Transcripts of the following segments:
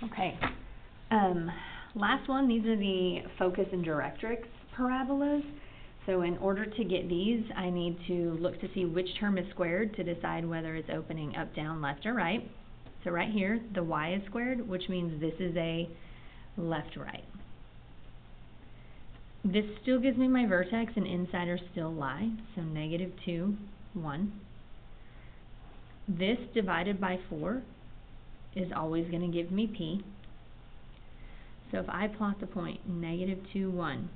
Okay. Last one, these are the focus and directrix parabolas. So in order to get these, I need to look to see which term is squared to decide whether it's opening up, down, left, or right. So right here, the y is squared, which means this is a left-right. This still gives me my vertex, and inside are still lie, so -2, 1. This divided by 4 is always going to give me p. So if I plot the point -2, 1,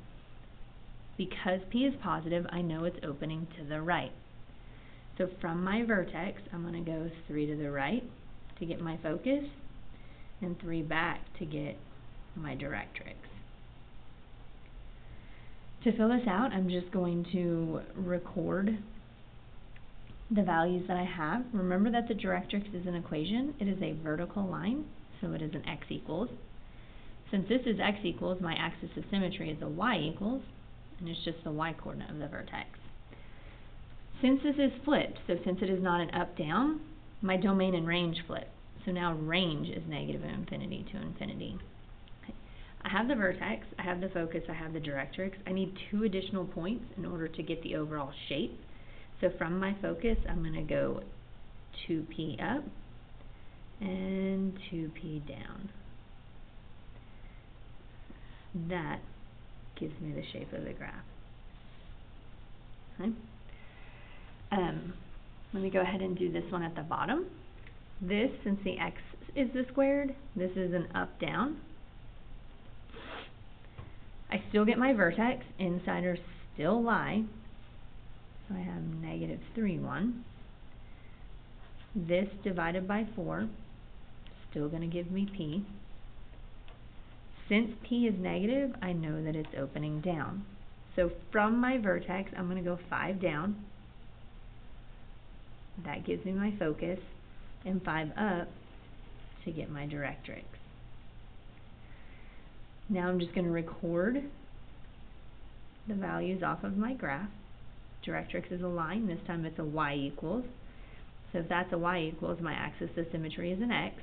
because p is positive, I know it's opening to the right. So from my vertex, I'm going to go 3 to the right to get my focus, and 3 back to get my directrix. To fill this out, I'm just going to record the values that I have. Remember that the directrix is an equation. It is a vertical line, so it is an x equals. Since this is x equals, my axis of symmetry is a y equals, and it's just the y coordinate of the vertex. Since this is flipped, so since it is not an up-down, my domain and range flip. So now range is -infinity to infinity. I have the vertex, I have the focus, I have the directrix. I need 2 additional points in order to get the overall shape. So from my focus, I'm going to go 2p up and 2p down. That gives me the shape of the graph. Okay. Let me go ahead and do this one at the bottom. This, since the x is the squared, this is an up-down. I still get my vertex, inside are still lie, so I have -3, 1. This divided by 4, still going to give me p. Since p is negative, I know that it's opening down. So from my vertex, I'm going to go 5 down. That gives me my focus, and 5 up to get my directrix. Now I'm just going to record the values off of my graph. Directrix is a line, this time it's a y equals. So if that's a y equals, my axis of symmetry is an x.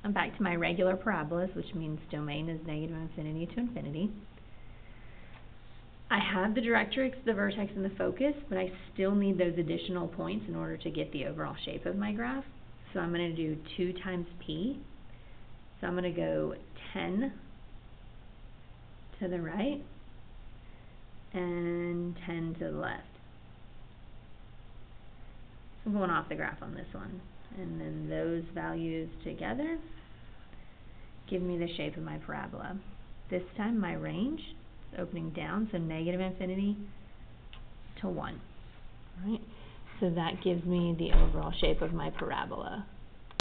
I'm back to my regular parabolas, which means domain is -infinity to infinity. I have the directrix, the vertex, and the focus, but I still need those additional points in order to get the overall shape of my graph. So I'm going to do 2 times p. So I'm going to go 10 to the right and 10 to the left. So I'm going off the graph on this one. And then those values together give me the shape of my parabola. This time my range is opening down, so -infinity to 1. All right? So that gives me the overall shape of my parabola.